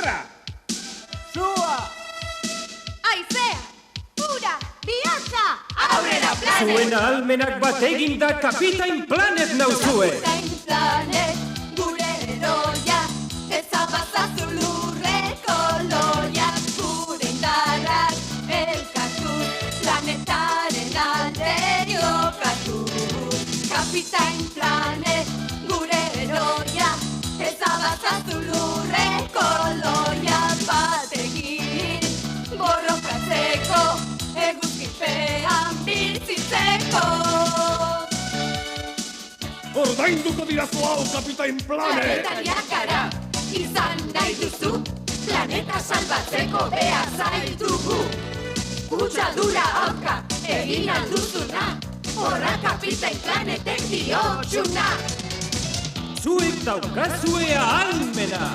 Indarra! Sua! Aizea! Ura! Bihotza! Aurrera Planet! Zuen ahalmenak bat eginda Kapitain Planet nauzue! Kapitain Planet, gure heroia, ezabazazu lurre koloia, gure indarrak elkartu, planetaren alde jokatu. Kapitain Planet, gure heroia, ezabazazu lurre koloia, batekin borrokatzeko, eguzkipean bizitzeko. Ordainduko dirazu hau, Kapitain Planet! Planetariak gara, izan nahi duzu, planeta salbatzeko behar zaitugu. Kutsadura aurka, egin alduzuna, horra Kapitain Planetek diotxuna. Zuek daukazue ahalmena!